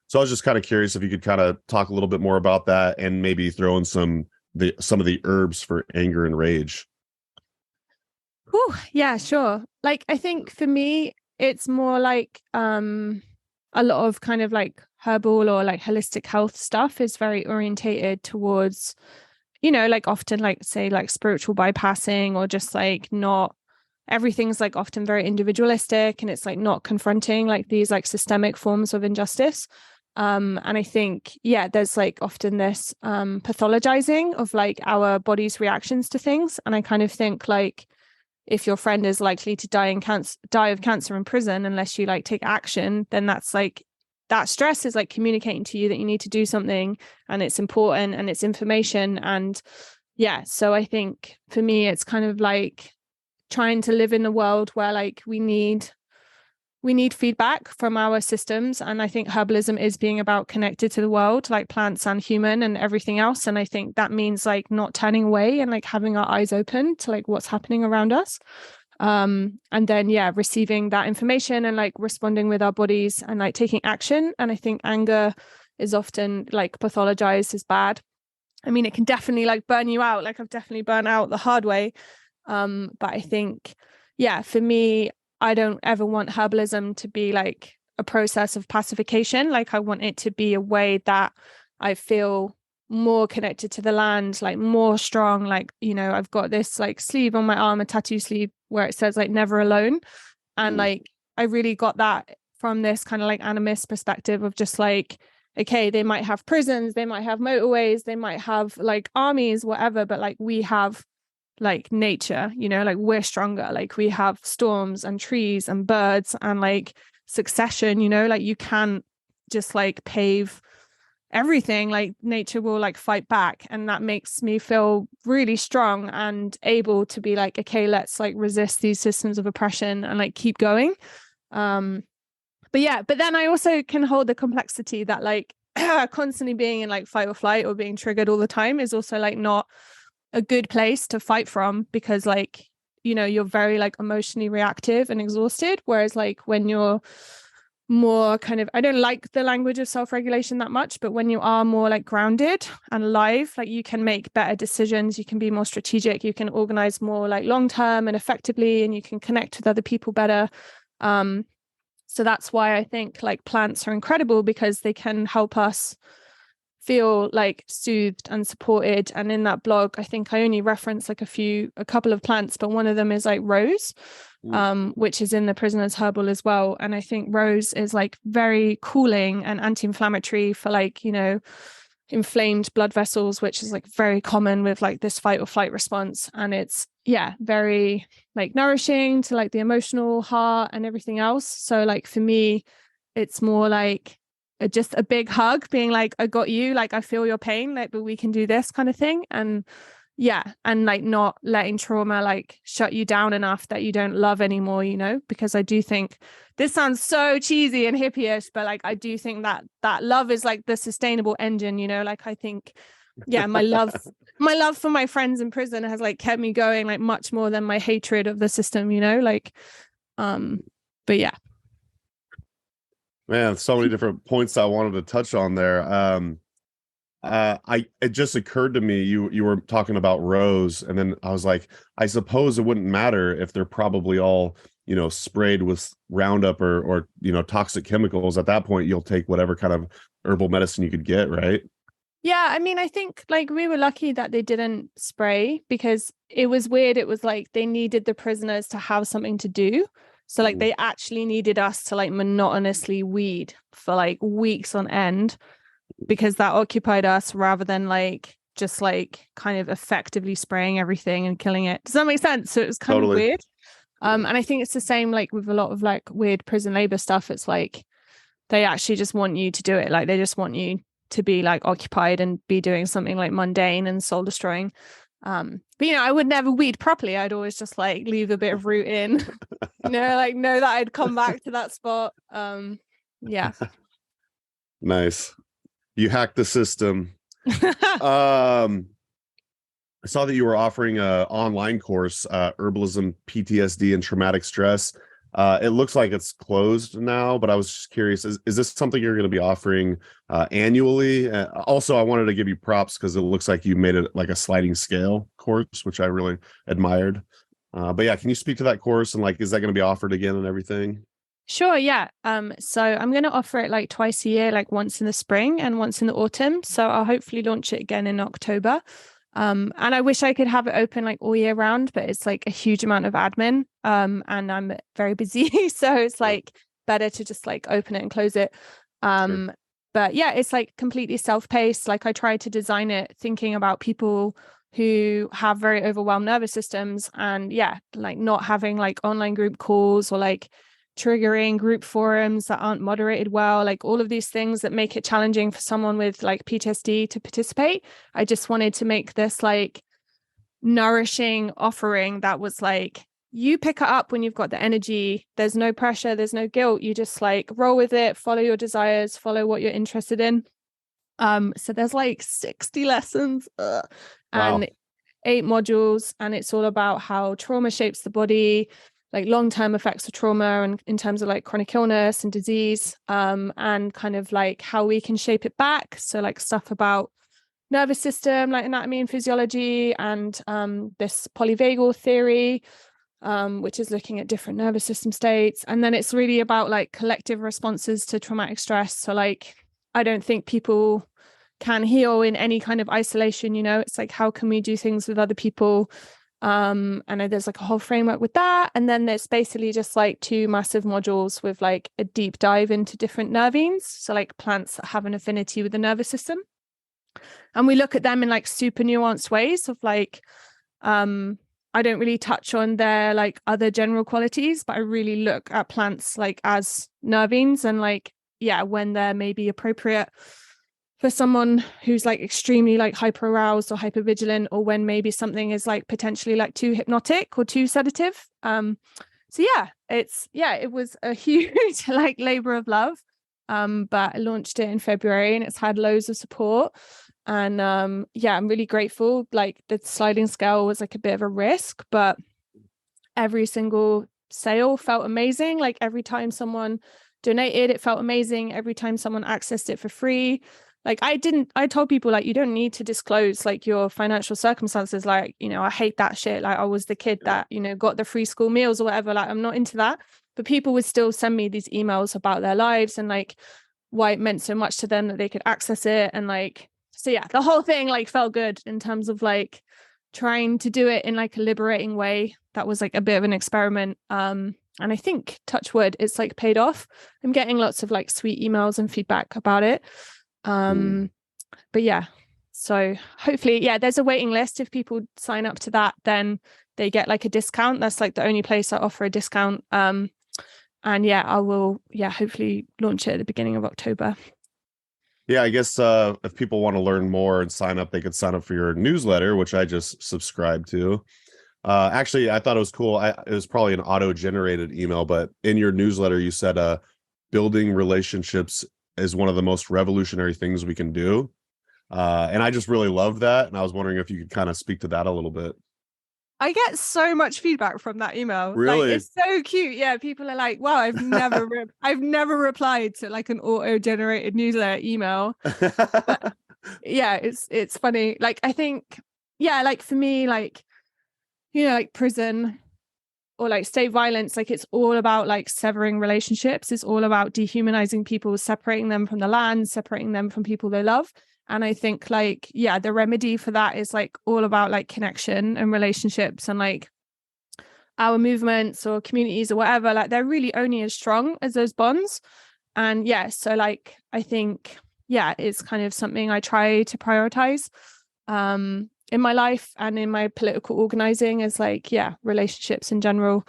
So I was just kind of curious if you could kind of talk a little bit more about that and maybe throw in some of the herbs for anger and rage. Ooh, yeah, sure. Like, I think for me, it's more like a lot of kind of like herbal or like holistic health stuff is very orientated towards, you know, like often like say like spiritual bypassing or just like not everything's like often very individualistic and it's like not confronting like these like systemic forms of injustice. And I think, yeah, there's like often this pathologizing of like our body's reactions to things. And I kind of think like if your friend is likely to die of cancer in prison unless you like take action, then that's like that stress is like communicating to you that you need to do something and it's important and it's information. And yeah, so I think for me, it's kind of like trying to live in a world where like we need feedback from our systems. And I think herbalism is being about connected to the world, like plants and human and everything else. And I think that means like not turning away and like having our eyes open to like what's happening around us. And then, yeah, receiving that information and like responding with our bodies and like taking action. And I think anger is often like pathologized as bad. I mean, it can definitely like burn you out. Like I've definitely burnt out the hard way. But I think, yeah, for me, I don't ever want herbalism to be like a process of pacification. Like I want it to be a way that I feel more connected to the land, like more strong. Like, you know, I've got this like sleeve on my arm, a tattoo sleeve where it says like never alone. And like, I really got that from this kind of like animist perspective of just like, okay, they might have prisons, they might have motorways, they might have like armies, whatever, but like we have like nature, you know, like we're stronger, like we have storms and trees and birds and like succession, you know, like you can't just like pave everything, like nature will like fight back, and that makes me feel really strong and able to be like, okay, let's like resist these systems of oppression and like keep going. But then I also can hold the complexity that like constantly being in like fight or flight or being triggered all the time is also like not a good place to fight from, because like, you know, you're very like emotionally reactive and exhausted. Whereas like when you're more kind of, I don't like the language of self-regulation that much, but when you are more like grounded and alive, like you can make better decisions, you can be more strategic, you can organize more like long-term and effectively, and you can connect with other people better. So that's why I think like plants are incredible, because they can help us feel like soothed and supported. And in that blog, I think I only reference like a couple of plants, but one of them is like rose, which is in the Prisoner's Herbal as well. And I think rose is like very cooling and anti-inflammatory for like, you know, inflamed blood vessels, which is like very common with like this fight or flight response. And it's, yeah, very like nourishing to like the emotional heart and everything else. So like for me, it's more like just a big hug, being like, I got you, like I feel your pain, like, but we can do this kind of thing. And yeah, and like not letting trauma like shut you down enough that you don't love anymore, you know, because I do think this sounds so cheesy and hippie-ish, but like I do think that love is like the sustainable engine, you know. Like I think, yeah, my love for my friends in prison has like kept me going like much more than my hatred of the system, you know, like but yeah. Man, so many different points I wanted to touch on there. It just occurred to me, you were talking about rose, and then I was like, I suppose it wouldn't matter if they're probably all, you know, sprayed with Roundup or you know, toxic chemicals. At that point, you'll take whatever kind of herbal medicine you could get, right? Yeah, I mean, I think like we were lucky that they didn't spray, because it was weird. It was like they needed the prisoners to have something to do. So like they actually needed us to like monotonously weed for like weeks on end, because that occupied us, rather than like just like kind of effectively spraying everything and killing it. Does that make sense? So it was kind of weird. And I think it's the same like with a lot of like weird prison labor stuff. It's like they actually just want you to do it. Like they just want you to be like occupied and be doing something like mundane and soul destroying. But you know, I would never weed properly. I'd always just like leave a bit of root in, you know, like know that I'd come back to that spot. Yeah. Nice. You hacked the system. I saw that you were offering a online course, Herbalism, PTSD, and Traumatic Stress. It looks like it's closed now, but I was just curious, is this something you're going to be offering annually? Also, I wanted to give you props because it looks like you made it like a sliding scale course, which I really admired. But yeah, can you speak to that course, and like, is that going to be offered again and everything? Sure, yeah. So I'm going to offer it like twice a year, like once in the spring and once in the autumn. So I'll hopefully launch it again in October. And I wish I could have it open like all year round, but it's like a huge amount of admin. And I'm very busy. So it's like better to just like open it and close it. Sure. But yeah, it's like completely self-paced. Like I try to design it thinking about people who have very overwhelmed nervous systems, and yeah, like not having like online group calls or like triggering group forums that aren't moderated well, like all of these things that make it challenging for someone with like PTSD to participate. I just wanted to make this like nourishing offering that was like, you pick it up when you've got the energy. There's no pressure, there's no guilt. You just like roll with it, follow your desires, follow what you're interested in. So there's like 60 lessons and 8 modules, and it's all about how trauma shapes the body, like long-term effects of trauma, and in terms of like chronic illness and disease, and kind of like how we can shape it back. So like stuff about nervous system, like anatomy and physiology, and this polyvagal theory, which is looking at different nervous system states. And then it's really about like collective responses to traumatic stress. So like, I don't think people can heal in any kind of isolation, you know. It's like, how can we do things with other people? And there's like a whole framework with that. And then there's basically just like 2 massive modules with like a deep dive into different nervines. So like plants that have an affinity with the nervous system. And we look at them in like super nuanced ways of like, I don't really touch on their like other general qualities, but I really look at plants like as nervines, and like, yeah, when they're maybe appropriate, for someone who's like extremely like hyper aroused or hyper vigilant, or when maybe something is like potentially like too hypnotic or too sedative. So it was a huge like labor of love. But I launched it in February and it's had loads of support. And I'm really grateful. Like the sliding scale was like a bit of a risk, but every single sale felt amazing. Like every time someone donated, it felt amazing. Every time someone accessed it for free. Like I told people like, you don't need to disclose like your financial circumstances. Like, I hate that shit. Like I was the kid that, got the free school meals or whatever. Like I'm not into that, but people would still send me these emails about their lives and like why it meant so much to them that they could access it. And like, so yeah, the whole thing like felt good in terms of like trying to do it in like a liberating way. That was like a bit of an experiment. And I think, touch wood, it's like paid off. I'm getting lots of like sweet emails and feedback about it. But yeah, so hopefully, there's a waiting list. If people sign up to that, then they get like a discount. That's like the only place I offer a discount. And I will, hopefully launch it at the beginning of October. Yeah, I guess if people want to learn more and sign up, they could sign up for your newsletter, which I just subscribed to. Actually, I thought it was cool. It was probably an auto-generated email, but in your newsletter, you said building relationships is one of the most revolutionary things we can do. And I just really loved that. And I was wondering if you could kind of speak to that a little bit. I get so much feedback from that email. Really? Like, it's so cute. Yeah, people are like, wow, I've never replied to like an auto-generated newsletter email. But yeah, it's funny. Like, I think, like for me, like, like prison or like state violence, like it's all about like severing relationships. It's all about dehumanizing people, separating them from the land, separating them from people they love. And I think like, the remedy for that is like all about like connection and relationships, and like our movements or communities or whatever, like they're really only as strong as those bonds. And so like, I think, it's kind of something I try to prioritize in my life and in my political organizing, is like, relationships in general.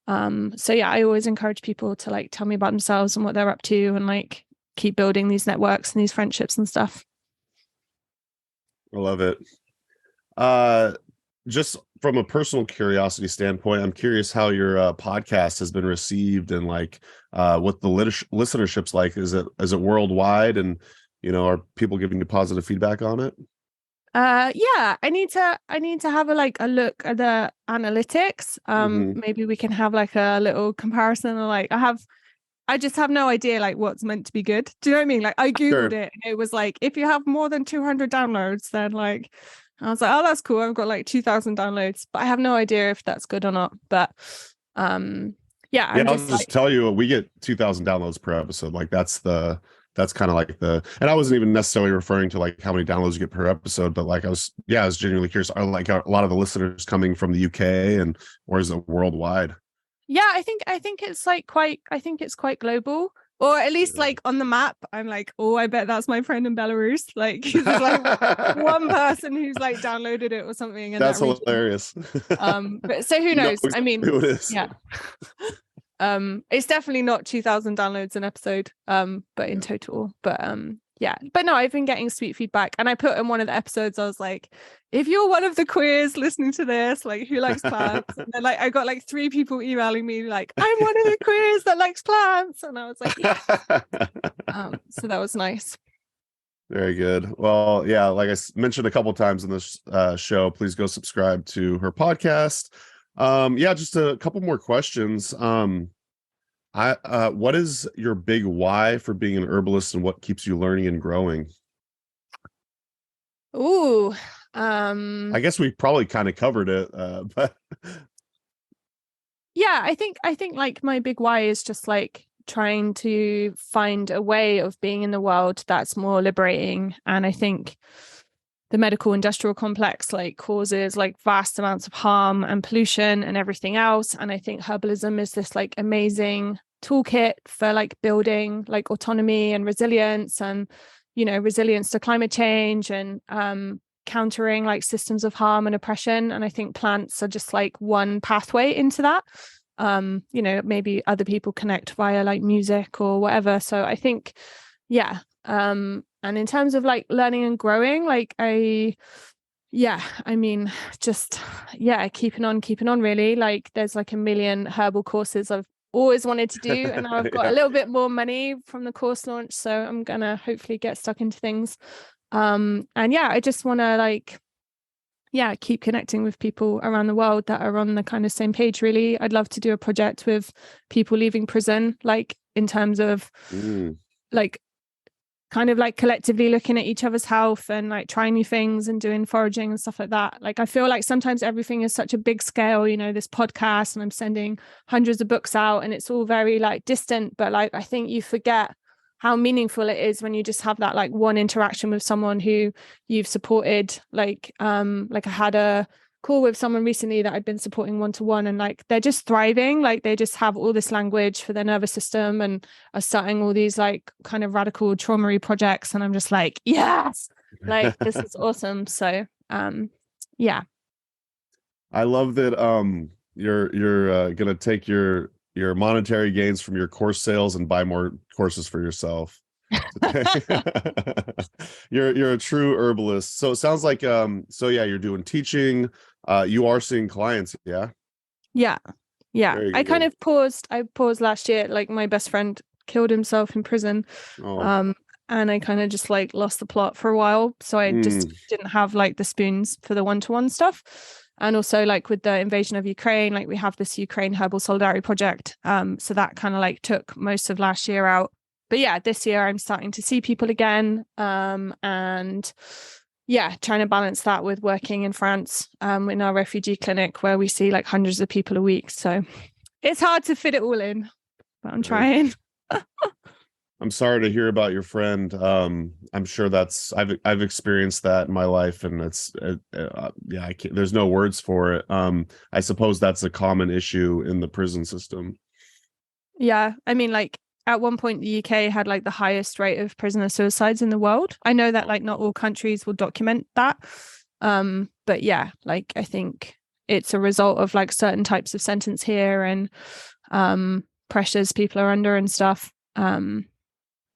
I always encourage people to like tell me about themselves and what they're up to, and like keep building these networks and these friendships and stuff. I love it. Just from a personal curiosity standpoint, I'm curious how your podcast has been received, and like what the listenership's like. Is it worldwide, and are people giving you positive feedback on it? I need to have a look at the analytics. Maybe we can have like a little comparison. Or like I just have no idea like what's meant to be good. Do you know what I mean? Like I Googled it and it was like, if you have more than 200 downloads, then like, I was like, oh, that's cool. I've got like 2,000 downloads, but I have no idea if that's good or not. But I'll just tell you, we get 2,000 downloads per episode. Like that's kind of like and I wasn't even necessarily referring to like how many downloads you get per episode, but like I was genuinely curious. Are like a lot of the listeners coming from the UK, or is it worldwide? I think it's like quite global, or at least like on the map. I'm like, oh, I bet that's my friend in Belarus. Like there's like one person who's like downloaded it or something. That's hilarious. But so who knows? I mean, who it is. It's definitely not 2,000 downloads an episode, but in total. But but no, I've been getting sweet feedback, and I put in one of the episodes, I was like, if you're one of the queers listening to this, like who likes plants, and then like I got like 3 people emailing me like, I'm one of the queers that likes plants, and I was like, so that was nice. Very good. Well, like I mentioned a couple times in this show, please go subscribe to her podcast. Just a couple more questions. What is your big why for being an herbalist, and what keeps you learning and growing? Ooh, I guess we probably kind of covered it, but I think like my big why is just like trying to find a way of being in the world that's more liberating. And I think the medical industrial complex like causes like vast amounts of harm and pollution and everything else. And I think herbalism is this like amazing toolkit for like building like autonomy and resilience, and resilience to climate change, and countering like systems of harm and oppression. And I think plants are just like one pathway into that. Maybe other people connect via like music or whatever. So I think And in terms of like learning and growing, like keeping on really. Like there's like a million herbal courses I've always wanted to do, and now I've got a little bit more money from the course launch, so I'm gonna hopefully get stuck into things. And I just want to like keep connecting with people around the world that are on the kind of same page. Really, I'd love to do a project with people leaving prison, like in terms of like kind of like collectively looking at each other's health and like trying new things and doing foraging and stuff like that. Like I feel like sometimes everything is such a big scale, you know, this podcast, and I'm sending hundreds of books out and it's all very like distant, but like I think you forget how meaningful it is when you just have that like one interaction with someone who you've supported. Like I had a call with someone recently that I'd been supporting one-to-one, and like they're just thriving, like they just have all this language for their nervous system and are starting all these like kind of radical trauma projects, and I'm just like, yes, like this is awesome. So I love that you're gonna take your monetary gains from your course sales and buy more courses for yourself. You're a true herbalist. So it sounds like you're doing teaching, you are seeing clients. I kind of paused last year. Like my best friend killed himself in prison. And I kind of just like lost the plot for a while, so I just didn't have like the spoons for the one-to-one stuff. And also like with the invasion of Ukraine, like we have this Ukraine Herbal Solidarity project, so that kind of like took most of last year out. But this year I'm starting to see people again, and trying to balance that with working in France in our refugee clinic, where we see like hundreds of people a week. So it's hard to fit it all in, but I'm trying. I'm sorry to hear about your friend. I'm sure I've experienced that in my life, and there's no words for it. I suppose that's a common issue in the prison system. Yeah, I mean, like at one point the UK had like the highest rate of prisoner suicides in the world. I know that like not all countries will document that, but like I think it's a result of like certain types of sentence here and pressures people are under and stuff.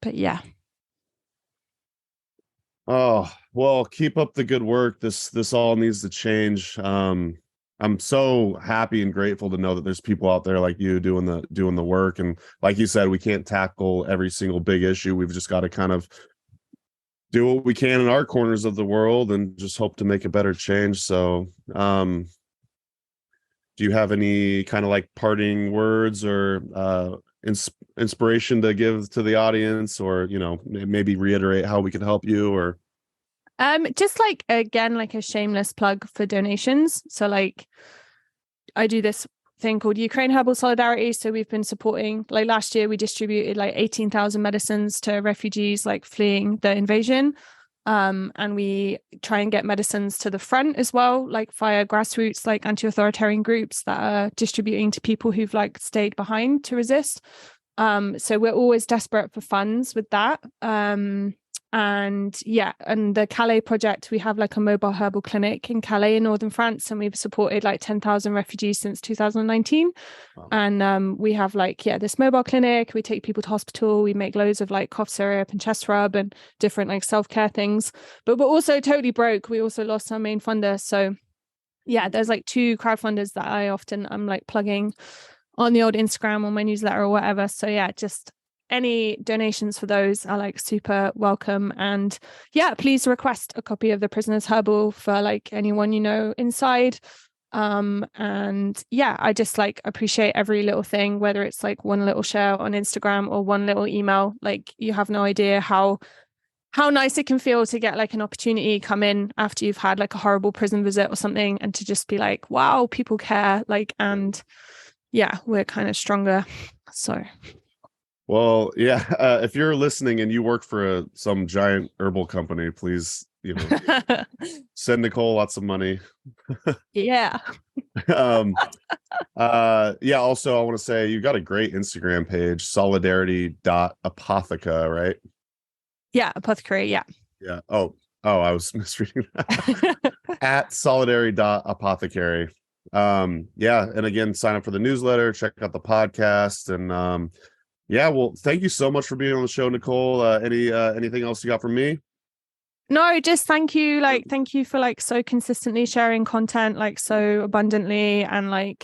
But oh well, keep up the good work. This all needs to change. I'm so happy and grateful to know that there's people out there like you doing the work. And like you said, we can't tackle every single big issue. We've just got to kind of do what we can in our corners of the world and just hope to make a better change. So do you have any kind of like parting words or inspiration to give to the audience, or, you know, maybe reiterate how we can help you? Or just like, again, like a shameless plug for donations. So like I do this thing called Ukraine Herbal Solidarity. So we've been supporting, like last year we distributed like 18,000 medicines to refugees like fleeing the invasion. And we try and get medicines to the front as well, like via grassroots, like anti-authoritarian groups that are distributing to people who've like stayed behind to resist. So we're always desperate for funds with that. And the Calais project, we have like a mobile herbal clinic in Calais in northern France, and we've supported like 10,000 refugees since 2019. Wow. And we have like this mobile clinic. We take people to hospital. We make loads of like cough syrup and chest rub and different like self-care things. But we're also totally broke. We also lost our main funder. So there's like 2 crowdfunders that I'm like plugging on the old Instagram or my newsletter or whatever. So just any donations for those are like super welcome. And please request a copy of the Prisoner's Herbal for like anyone you know inside. I just like appreciate every little thing, whether it's like one little share on Instagram or one little email. Like you have no idea how nice it can feel to get like an opportunity come in after you've had like a horrible prison visit or something, and to just be like, wow, people care. Like, and we're kind of stronger. So well, if you're listening and you work for some giant herbal company, please, you know, send Nicole lots of money. Also I want to say you got a great Instagram page, Solidarity.Apothecary, right? Apothecary. Oh, I was misreading that. At Solidarity.Apothecary. And again, sign up for the newsletter, check out the podcast, and Yeah, well, thank you so much for being on the show, Nicole. Anything else you got from me? No, just thank you. Thank you for so consistently sharing content so abundantly. And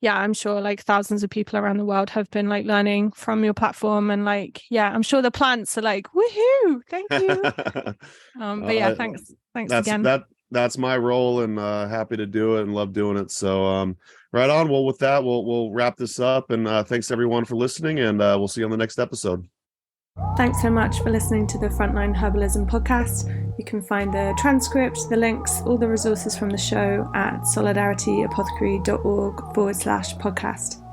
yeah, I'm sure thousands of people around the world have been learning from your platform. And yeah, I'm sure the plants are woohoo, thank you. But yeah, thanks again. That's my role, and happy to do it and love doing it. So right on. Well, with that, we'll wrap this up, and thanks everyone for listening, and we'll see you on the next episode. Thanks so much for listening to the Frontline Herbalism podcast. You can find the transcript, the links, all the resources from the show at solidarityapothecary.org/podcast.